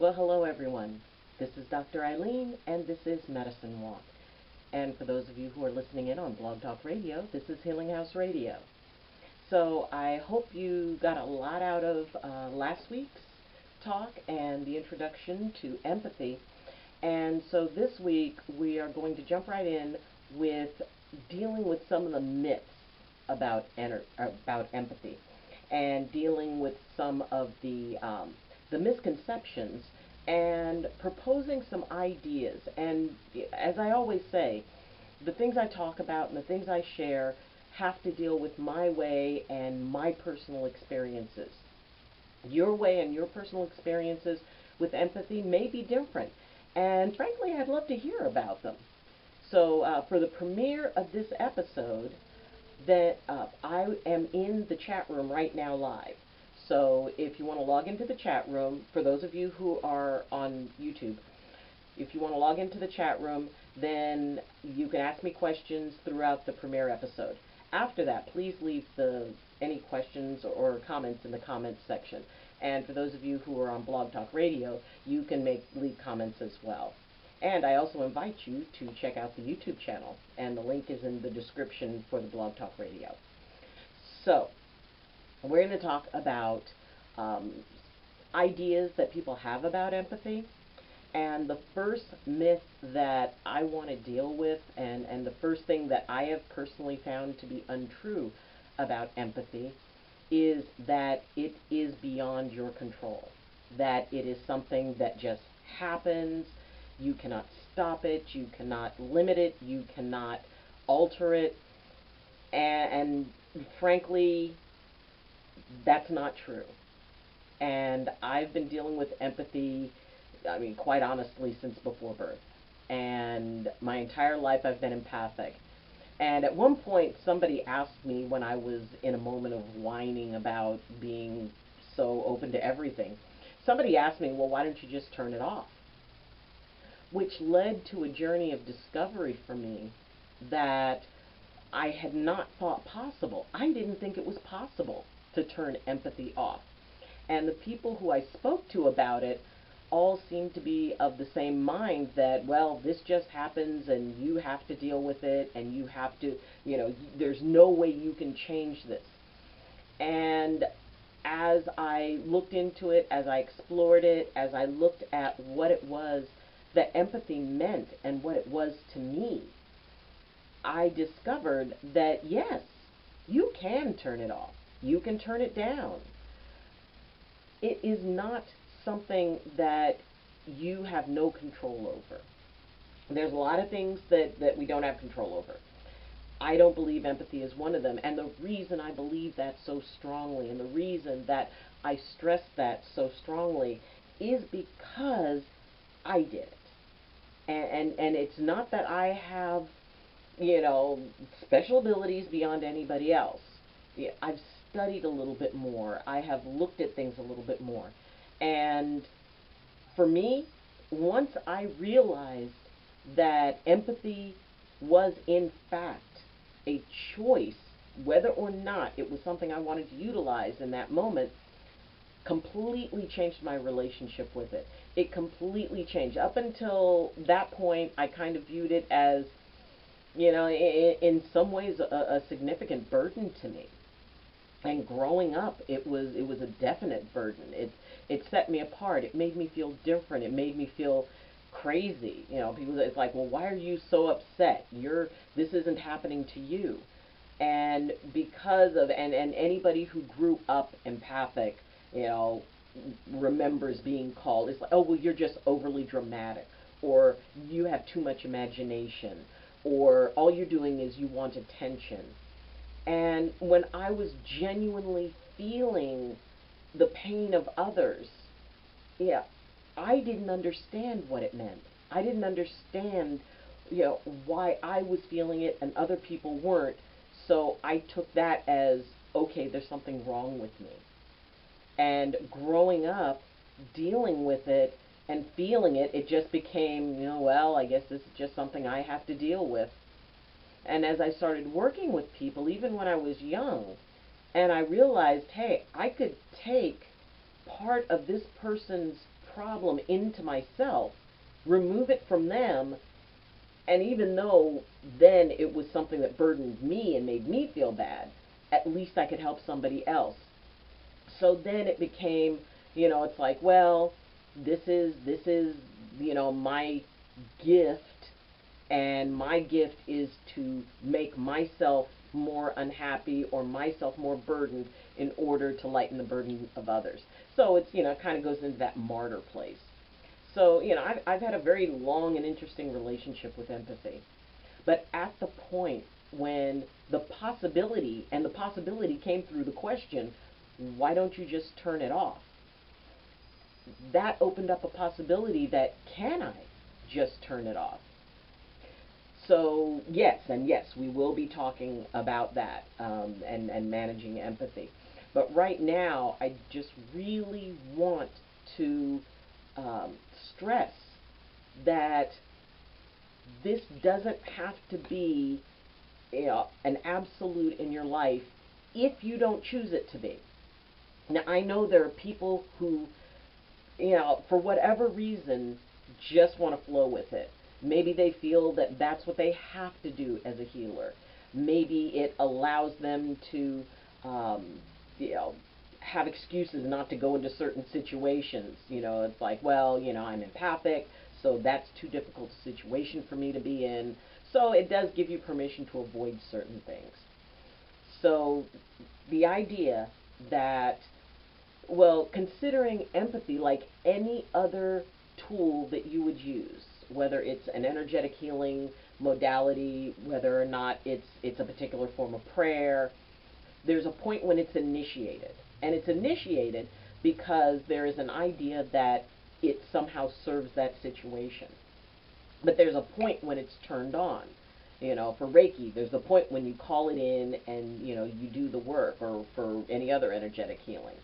Well, hello everyone. This is Dr. Ayleen, and this is Medicine Walk. And for those of you who are listening in on Blog Talk Radio, this is Healing House Radio. So I hope you got a lot out of last week's talk and the introduction to empathy. And so this week we are going to jump right in with dealing with some of the myths about empathy, and dealing with some of the misconceptions, and proposing some ideas. And as I always say, the things I talk about and the things I share have to deal with my way and my personal experiences. Your way and your personal experiences with empathy may be different, and frankly, I'd love to hear about them. So for the premiere of this episode, I am in the chat room right now live. So if you want to log into the chat room, for those of you who are on YouTube, if you want to log into the chat room, then you can ask me questions throughout the premiere episode. After that, please leave any questions or comments in the comments section. And for those of you who are on Blog Talk Radio, you can leave comments as well. And I also invite you to check out the YouTube channel, and the link is in the description for the Blog Talk Radio. So, we're going to talk about ideas that people have about empathy. And the first myth that I want to deal with, and the first thing that I have personally found to be untrue about empathy, is that it is beyond your control. That it is something that just happens. You cannot stop it, you cannot limit it, you cannot alter it, and frankly, that's not true. And I've been dealing with empathy, quite honestly, since before birth. And my entire life I've been empathic. And at one point, somebody asked me, when I was in a moment of whining about being so open to everything, somebody asked me, well, why don't you just turn it off? Which led to a journey of discovery for me that I had not thought possible. I didn't think it was possible to turn empathy off. And the people who I spoke to about it all seemed to be of the same mind that, well, this just happens and you have to deal with it, and you have to, there's no way you can change this. And as I looked into it, as I explored it, as I looked at what it was that empathy meant and what it was to me, I discovered that yes, you can turn it off. You can turn it down. It is not something that you have no control over. There's a lot of things that we don't have control over. I don't believe empathy is one of them. And the reason I believe that so strongly, and the reason that I stress that so strongly, is because I did it. And it's not that I have, special abilities beyond anybody else. I've studied a little bit more. I have looked at things a little bit more. And for me, once I realized that empathy was in fact a choice, whether or not it was something I wanted to utilize in that moment, completely changed my relationship with it. It completely changed. Up until that point, I kind of viewed it as, in some ways a significant burden to me. And growing up, it was a definite burden. It set me apart. It made me feel different. It made me feel crazy. People, it's like, well, why are you so upset? This isn't happening to you. And because of, and anybody who grew up empathic, remembers being called, it's like, oh, well, you're just overly dramatic, or you have too much imagination, or all you're doing is you want attention. And when I was genuinely feeling the pain of others, I didn't understand what it meant. I didn't understand, why I was feeling it and other people weren't. So I took that as, okay, there's something wrong with me. And growing up, dealing with it and feeling it, it just became, well, I guess this is just something I have to deal with. And as I started working with people, even when I was young, and I realized, hey, I could take part of this person's problem into myself, remove it from them, and even though then it was something that burdened me and made me feel bad, at least I could help somebody else. So then it became, it's like, well, this is my gift, and my gift is to make myself more unhappy or myself more burdened in order to lighten the burden of others. So it's, it kind of goes into that martyr place. So, I've had a very long and interesting relationship with empathy. But at the point when the possibility came through the question, why don't you just turn it off? That opened up a possibility that, can I just turn it off? So yes, and yes, we will be talking about that, and managing empathy. But right now, I just really want to stress that this doesn't have to be, an absolute in your life if you don't choose it to be. Now, I know there are people who, for whatever reason, just want to flow with it. Maybe they feel that that's what they have to do as a healer. Maybe it allows them to, have excuses not to go into certain situations. It's like, well, I'm empathic, so that's too difficult a situation for me to be in. So it does give you permission to avoid certain things. So the idea that, well, considering empathy like any other tool that you would use, whether it's an energetic healing modality, whether or not it's a particular form of prayer, there's a point when it's initiated. And it's initiated because there is an idea that it somehow serves that situation. But there's a point when it's turned on. For Reiki, there's a point when you call it in and, you do the work, or for any other energetic healing.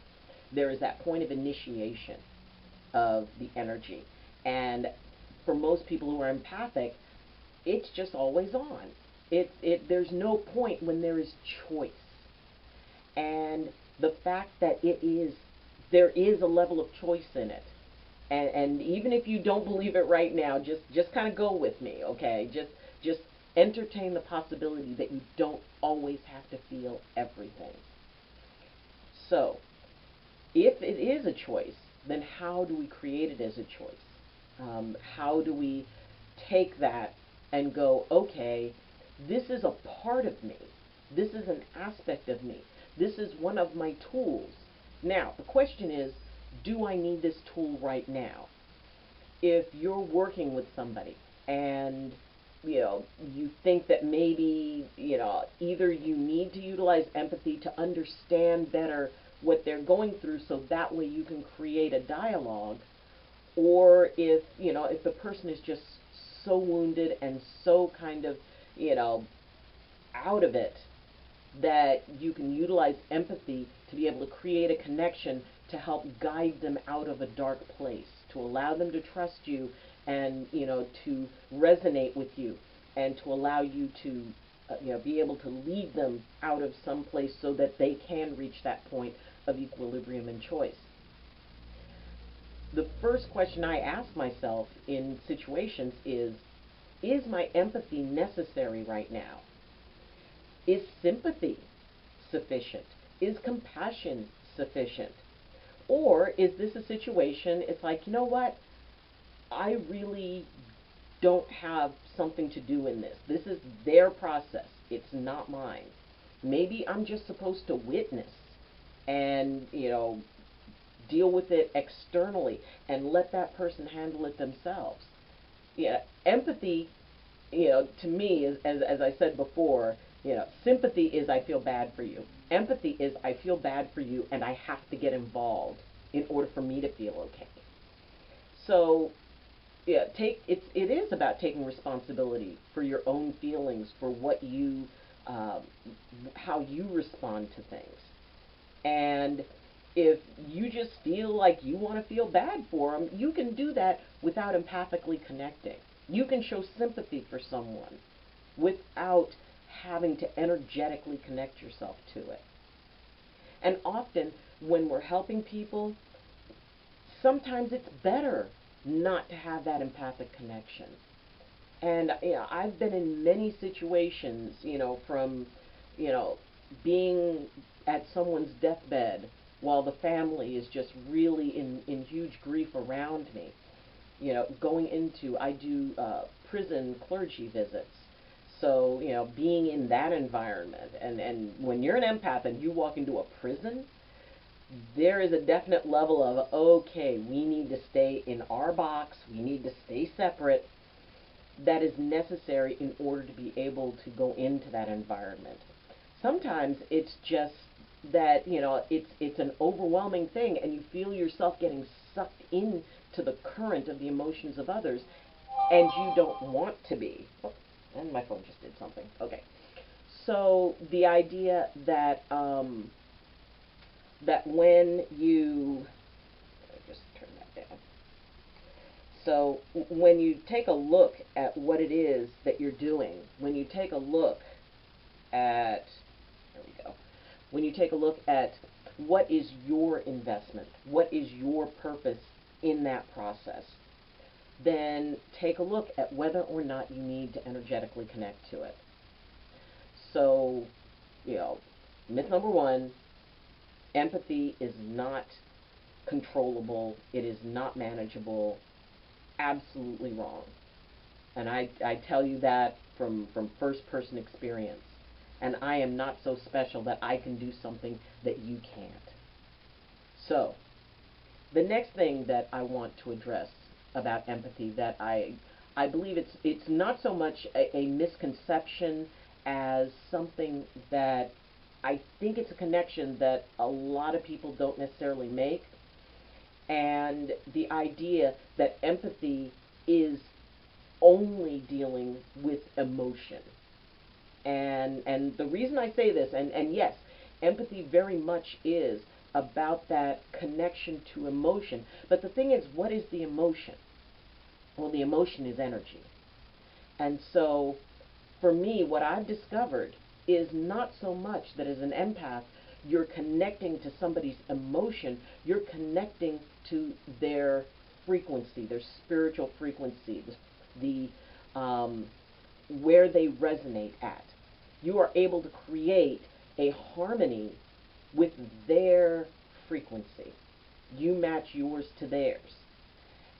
There is that point of initiation of the energy. And for most people who are empathic, it's just always on. There's no point when there is choice. And the fact that there is a level of choice in it. And even if you don't believe it right now, just kind of go with me, okay? Just entertain the possibility that you don't always have to feel everything. So, if it is a choice, then how do we create it as a choice? How do we take that and go, okay, this is a part of me. This is an aspect of me. This is one of my tools. Now, the question is, do I need this tool right now? If you're working with somebody and, you think that maybe, either you need to utilize empathy to understand better what they're going through so that way you can create a dialogue, or if the person is just so wounded and so kind of, out of it, that you can utilize empathy to be able to create a connection to help guide them out of a dark place, to allow them to trust you and, to resonate with you, and to allow you to, be able to lead them out of some place so that they can reach that point of equilibrium and choice. The first question I ask myself in situations is my empathy necessary right now? Is sympathy sufficient? Is compassion sufficient? Or is this a situation, it's like, you know what? I really don't have something to do in this. This is their process. It's not mine. Maybe I'm just supposed to witness and, deal with it externally and let that person handle it themselves. Empathy, to me, is, as I said before, sympathy is I feel bad for you. Empathy is I feel bad for you and I have to get involved in order for me to feel okay. So, it is about taking responsibility for your own feelings, for what you, how you respond to things. And if you just feel like you want to feel bad for them, you can do that without empathically connecting. You can show sympathy for someone without having to energetically connect yourself to it. And often, when we're helping people, sometimes it's better not to have that empathic connection. And I've been in many situations, from, you know, being at someone's deathbed while the family is just really in huge grief around me. Going into, I do prison clergy visits. So, being in that environment, and when you're an empath and you walk into a prison, there is a definite level of, okay, we need to stay in our box, we need to stay separate. That is necessary in order to be able to go into that environment. Sometimes it's just that, it's an overwhelming thing, and you feel yourself getting sucked into the current of the emotions of others, and you don't want to be. Oh, and my phone just did something. Okay. So the idea that that when you, just turn that down. So when you take a look at what it is that you're doing, when you take a look at, there we go, when you take a look at what is your investment, what is your purpose in that process, then take a look at whether or not you need to energetically connect to it. So, myth number one, empathy is not controllable, it is not manageable, absolutely wrong. And I tell you that from first-person experience. And I am not so special that I can do something that you can't. So, the next thing that I want to address about empathy, that I believe it's not so much a misconception as something that I think it's a connection that a lot of people don't necessarily make, and the idea that empathy is only dealing with emotion. And the reason I say this, and yes, empathy very much is about that connection to emotion, but the thing is, what is the emotion? Well, the emotion is energy. And so, for me, what I've discovered is not so much that as an empath, you're connecting to somebody's emotion, you're connecting to their frequency, their spiritual frequency, the where they resonate at. You are able to create a harmony with their frequency. You match yours to theirs.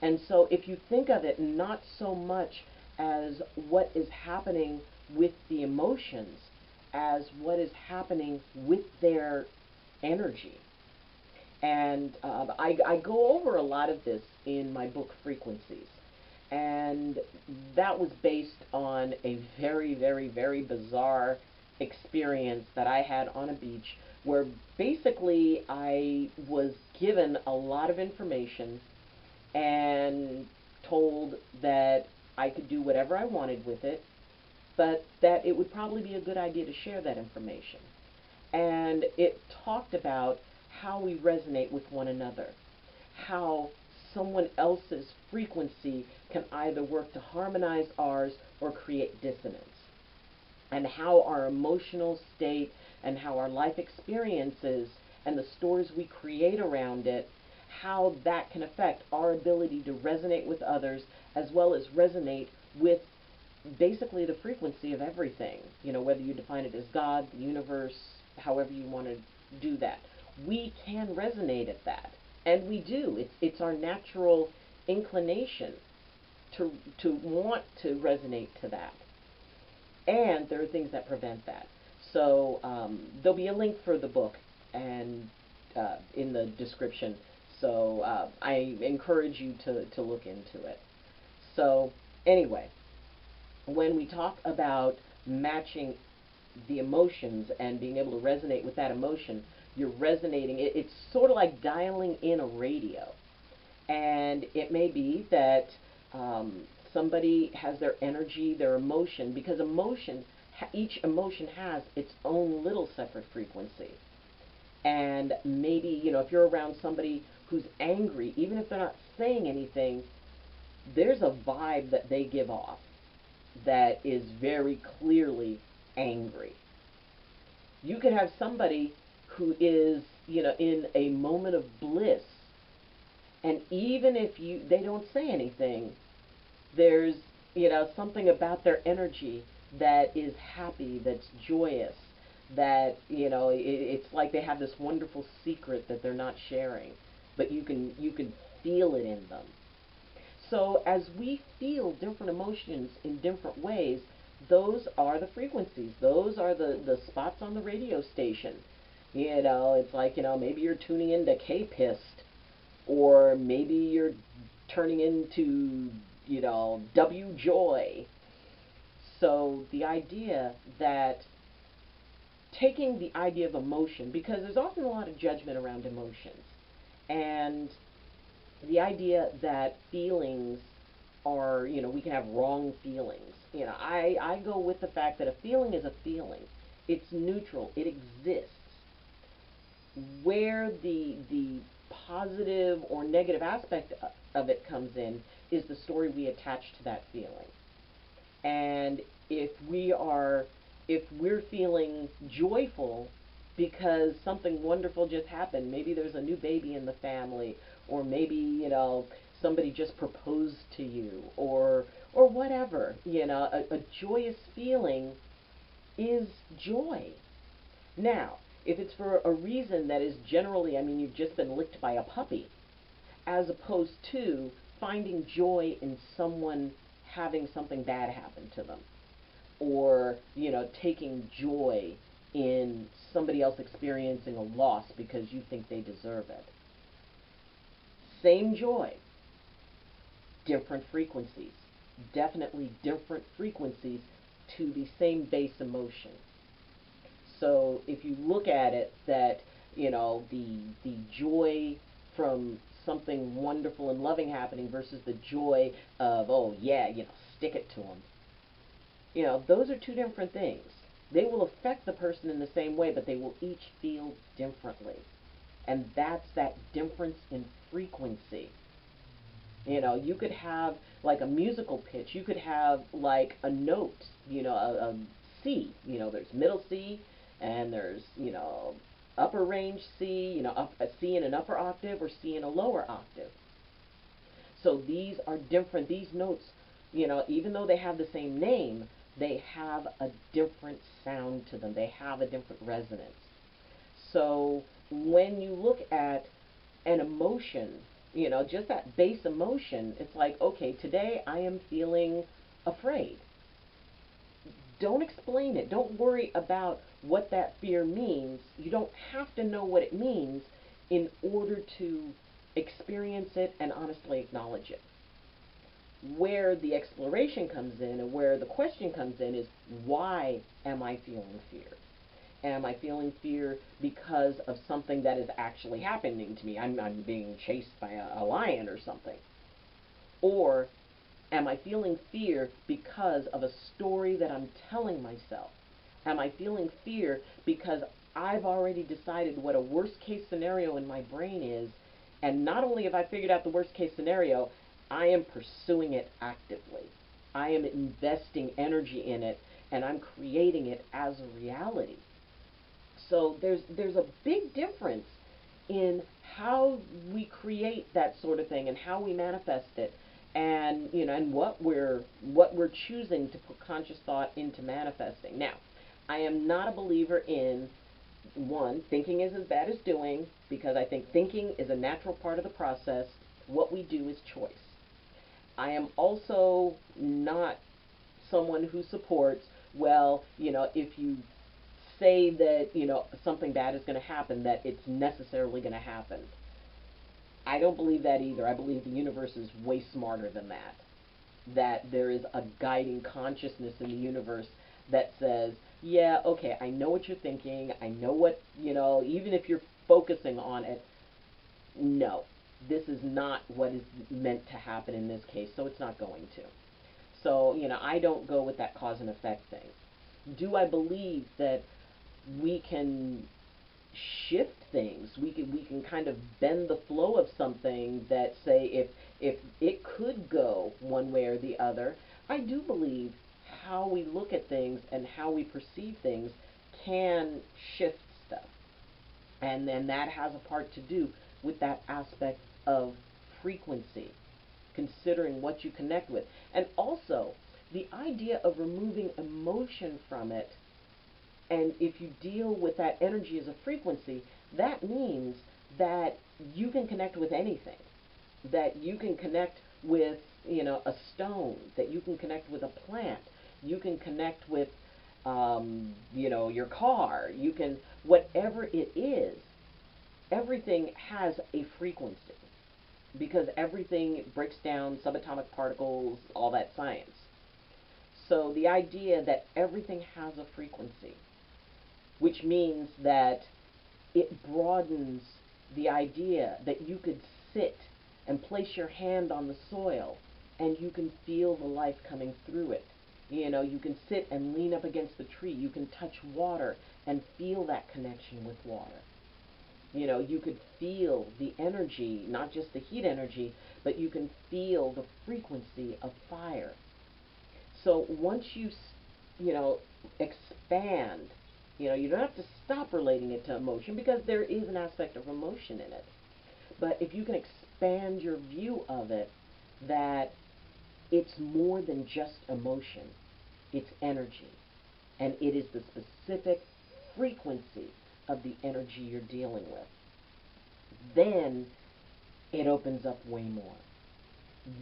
And so if you think of it not so much as what is happening with the emotions, as what is happening with their energy. And I go over a lot of this in my book, Frequencies. And that was based on a very, very, very bizarre experience that I had on a beach, where basically I was given a lot of information and told that I could do whatever I wanted with it, but that it would probably be a good idea to share that information. And it talked about how we resonate with one another, how someone else's frequency can either work to harmonize ours or create dissonance, and how our emotional state and how our life experiences and the stories we create around it, how that can affect our ability to resonate with others, as well as resonate with basically the frequency of everything, whether you define it as God, the universe, however you want to do that. We can resonate at that, and we do. It's our natural inclination to want to resonate to that. And there are things that prevent that. So there'll be a link for the book and in the description. So I encourage you to look into it. So anyway, when we talk about matching the emotions and being able to resonate with that emotion, you're resonating. It's sort of like dialing in a radio. And it may be that somebody has their energy, their emotion, because each emotion has its own little separate frequency. And maybe, if you're around somebody who's angry, even if they're not saying anything, there's a vibe that they give off that is very clearly angry. You could have somebody who is, in a moment of bliss, And even if they don't say anything, there's, something about their energy that is happy, that's joyous, that, it's like they have this wonderful secret that they're not sharing, but you can feel it in them. So as we feel different emotions in different ways, those are the frequencies. Those are the spots on the radio station. It's like, maybe you're tuning into K-Pist, or maybe you're turning into, W Joy. So the idea that taking the idea of emotion, because there's often a lot of judgment around emotions, and the idea that feelings are, we can have wrong feelings. I go with the fact that a feeling is a feeling. It's neutral. It exists. Where the positive or negative aspect of it comes in is the story we attach to that feeling. And if we're feeling joyful because something wonderful just happened, maybe there's a new baby in the family, or maybe, somebody just proposed to you, or whatever, a joyous feeling is joy. Now, if it's for a reason that is generally, you've just been licked by a puppy, as opposed to finding joy in someone having something bad happen to them, or, taking joy in somebody else experiencing a loss because you think they deserve it. Same joy, different frequencies. Definitely different frequencies to the same base emotion. So if you look at it that, the joy from something wonderful and loving happening versus the joy of, oh yeah, stick it to them. Those are two different things. They will affect the person in the same way, but they will each feel differently. And that's that difference in frequency. You could have like a musical pitch. You could have like a note, a C. There's middle C, and there's, upper range C, a C in an upper octave or C in a lower octave. So these are different. These notes, even though they have the same name, they have a different sound to them. They have a different resonance. So when you look at an emotion, just that base emotion, it's like, okay, today I am feeling afraid. Don't explain it. Don't worry about what that fear means. You don't have to know what it means in order to experience it and honestly acknowledge it. Where the exploration comes in and where the question comes in is, why am I feeling fear? Am I feeling fear because of something that is actually happening to me? I'm being chased by a lion or something. Or am I feeling fear because of a story that I'm telling myself? Am I feeling fear because I've already decided what a worst case scenario in my brain is, and not only have I figured out the worst case scenario, I am pursuing it actively. I am investing energy in it, and I'm creating it as a reality. So there's a big difference in how we create that sort of thing and how we manifest it, and and what we're choosing to put conscious thought into manifesting. Now, I am not a believer in one, thinking is as bad as doing, because I think thinking is a natural part of the process. What we do is choice. I am also not someone who supports, well, if you say that, something bad is going to happen, that it's necessarily going to happen. I don't believe that either. I believe the universe is way smarter than that. That there is a guiding consciousness in the universe that says, yeah, okay, I know what you're thinking. I know what, even if you're focusing on it, no, this is not what is meant to happen in this case, so it's not going to. So, I don't go with that cause and effect thing. Do I believe that we can shift things? We can kind of bend the flow of something that, say, if it could go one way or the other. I do believe how we look at things and how we perceive things can shift stuff. And then that has a part to do with that aspect of frequency, considering what you connect with. And also, the idea of removing emotion from it, and if you deal with that energy as a frequency, that means that you can connect with anything. That you can connect with, a stone, that you can connect with a plant, you can connect with, your car, you can, whatever it is, everything has a frequency because everything breaks down subatomic particles, all that science. So the idea that everything has a frequency, which means that it broadens the idea that you could sit and place your hand on the soil and you can feel the life coming through it. You can sit and lean up against the tree. You can touch water and feel that connection with water. You could feel the energy, not just the heat energy, but you can feel the frequency of fire. So once you, expand, you don't have to stop relating it to emotion because there is an aspect of emotion in it. But if you can expand your view of it, that it's more than just emotion, it's energy. And it is the specific frequency of the energy you're dealing with. Then it opens up way more.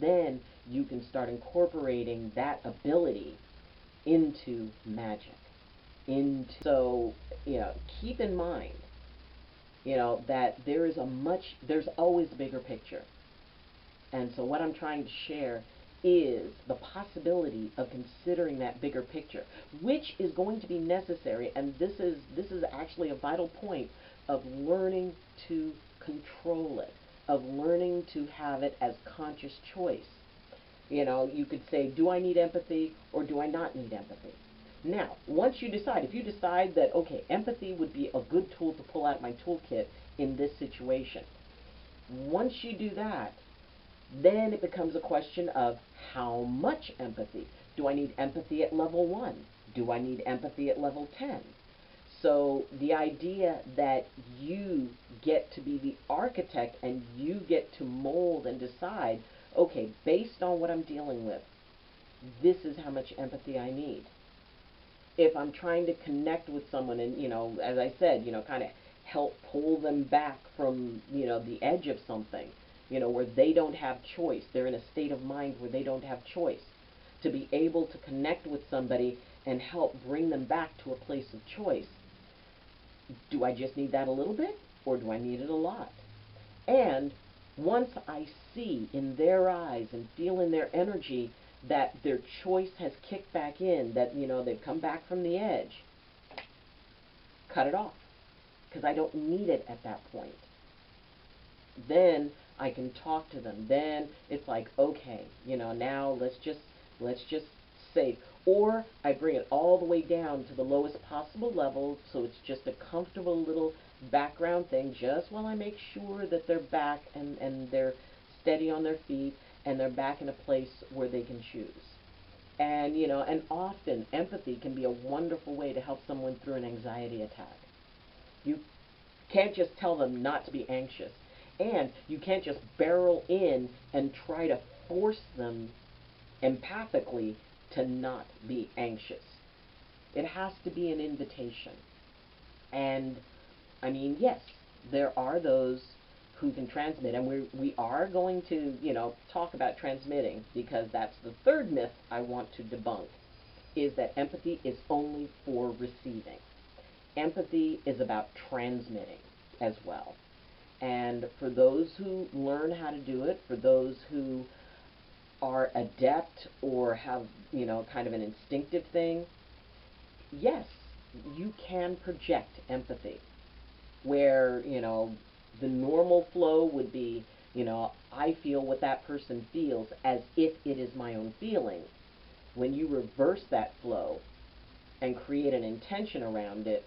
Then you can start incorporating that ability into magic. So, keep in mind, that there's always a bigger picture. And so what I'm trying to share is the possibility of considering that bigger picture, which is going to be necessary, and this is actually a vital point of learning to control it, of learning to have it as conscious choice. You could say, do I need empathy or do I not need empathy? Now, once you decide, if you decide that, okay, empathy would be a good tool to pull out of my toolkit in this situation, once you do that, then it becomes a question of how much empathy. Do I need empathy at level 1? Do I need empathy at level 10? So the idea that you get to be the architect and you get to mold and decide, okay, based on what I'm dealing with, this is how much empathy I need. If I'm trying to connect with someone and, as I said, kind of help pull them back from, the edge of something, where they don't have choice. They're in a state of mind where they don't have choice. To be able to connect with somebody and help bring them back to a place of choice. Do I just need that a little bit or do I need it a lot? And once I see in their eyes and feel in their energy that their choice has kicked back in, that, they've come back from the edge, cut it off, because I don't need it at that point. Then I can talk to them. Then it's like, okay, now let's just say, or I bring it all the way down to the lowest possible level, so it's just a comfortable little background thing, just while I make sure that they're back and they're steady on their feet and they're back in a place where they can choose. And, and often empathy can be a wonderful way to help someone through an anxiety attack. You can't just tell them not to be anxious. And you can't just barrel in and try to force them empathically to not be anxious. It has to be an invitation. And, yes, there are those who can transmit, and we are going to, talk about transmitting, because that's the third myth I want to debunk, is that empathy is only for receiving. Empathy is about transmitting as well. And for those who learn how to do it, for those who are adept or have, kind of an instinctive thing, yes, you can project empathy. Where, the normal flow would be, I feel what that person feels as if it is my own feeling. When you reverse that flow and create an intention around it,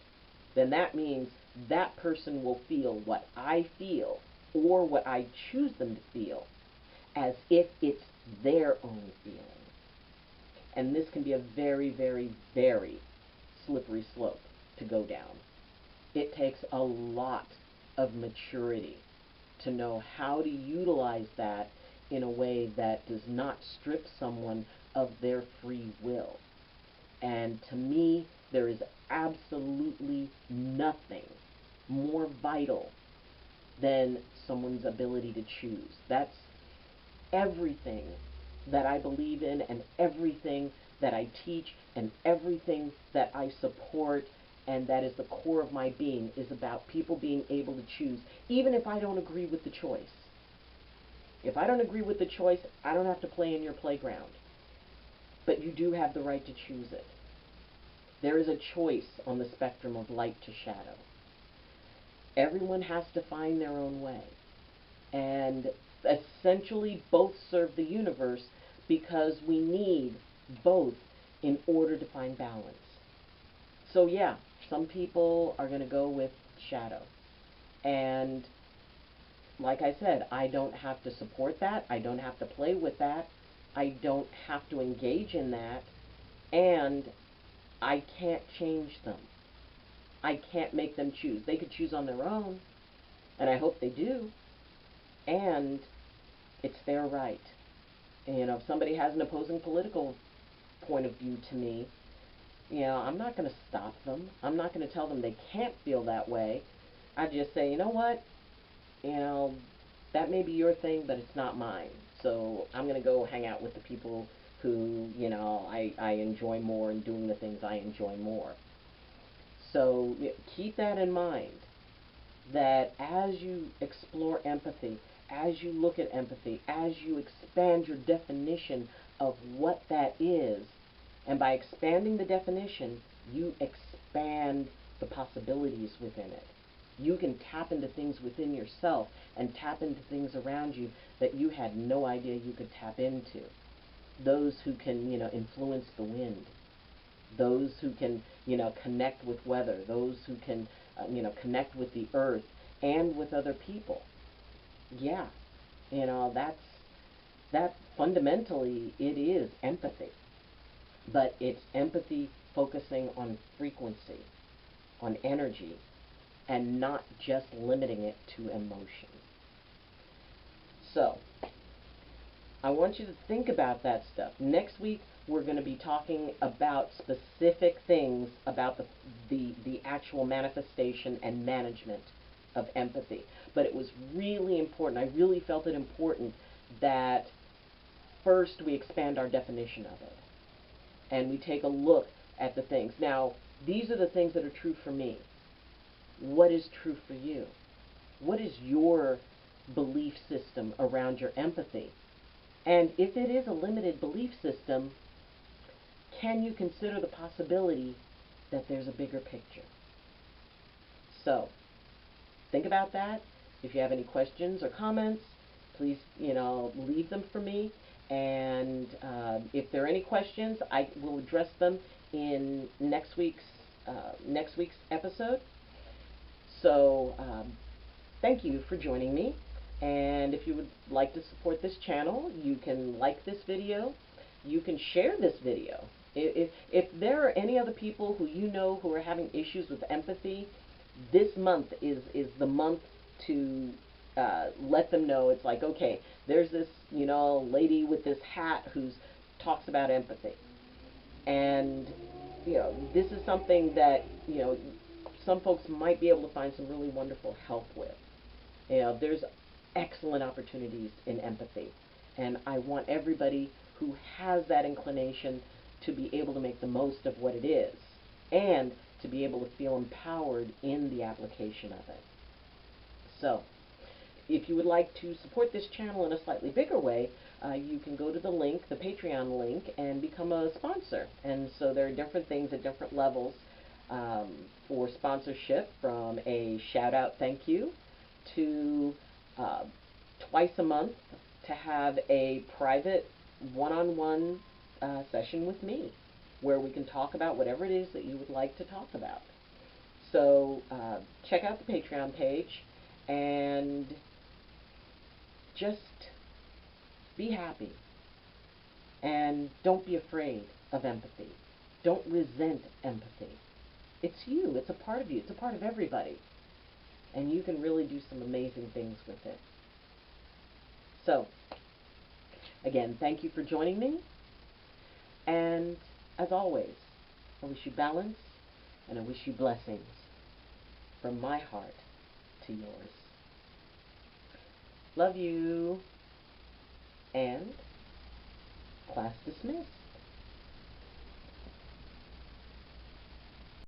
then that means that person will feel what I feel or what I choose them to feel as if it's their own feeling. And this can be a very, very, very slippery slope to go down. It takes a lot of maturity to know how to utilize that in a way that does not strip someone of their free will. And to me, there is absolutely nothing more vital than someone's ability to choose. That's everything that I believe in, and everything that I teach, and everything that I support, and that is the core of my being, is about people being able to choose, even if I don't agree with the choice. If I don't agree with the choice, I don't have to play in your playground. But you do have the right to choose it. There is a choice on the spectrum of light to shadow. Everyone has to find their own way. And essentially both serve the universe, because we need both in order to find balance. So yeah, some people are going to go with shadow. And like I said, I don't have to support that. I don't have to play with that. I don't have to engage in that. And I can't change them. I can't make them choose. They could choose on their own, and I hope they do. And it's their right. And if somebody has an opposing political point of view to me, I'm not going to stop them. I'm not going to tell them they can't feel that way. I just say, you know what? That may be your thing, but it's not mine. So I'm going to go hang out with the people who, I enjoy more, and doing the things I enjoy more. So keep that in mind, that as you explore empathy, as you look at empathy, as you expand your definition of what that is, and by expanding the definition, you expand the possibilities within it. You can tap into things within yourself and tap into things around you that you had no idea you could tap into. Those who can, influence the wind. Those who can, connect with weather. Those who can, connect with the earth and with other people. Yeah, that fundamentally, it is empathy. But it's empathy focusing on frequency, on energy, and not just limiting it to emotion. So, I want you to think about that stuff. Next week, we're going to be talking about specific things about the actual manifestation and management of empathy. But it was really important. I really felt it important that first we expand our definition of it. And we take a look at the things. Now, these are the things that are true for me. What is true for you? What is your belief system around your empathy? And if it is a limited belief system, can you consider the possibility that there's a bigger picture? So, think about that. If you have any questions or comments, please, leave them for me. And if there are any questions, I will address them in next week's episode. So, thank you for joining me. And if you would like to support this channel, you can like this video. You can share this video. If there are any other people who who are having issues with empathy, this month is the month to let them know. It's like, okay, there's this, lady with this hat who talks about empathy. And, this is something that, some folks might be able to find some really wonderful help with. There's excellent opportunities in empathy. And I want everybody who has that inclination to be able to make the most of what it is, and to be able to feel empowered in the application of it. So, if you would like to support this channel in a slightly bigger way, you can go to the link, the Patreon link, and become a sponsor. And so there are different things at different levels for sponsorship, from a shout-out thank you to twice a month to have a private one-on-one session with me, where we can talk about whatever it is that you would like to talk about. So check out the Patreon page, and just be happy. And don't be afraid of empathy. Don't resent empathy. It's you. It's a part of you. It's a part of everybody. and you can really do some amazing things with it. So, again, thank you for joining me, and as always, I wish you balance, and I wish you blessings from my heart to yours. Love you, and class dismissed.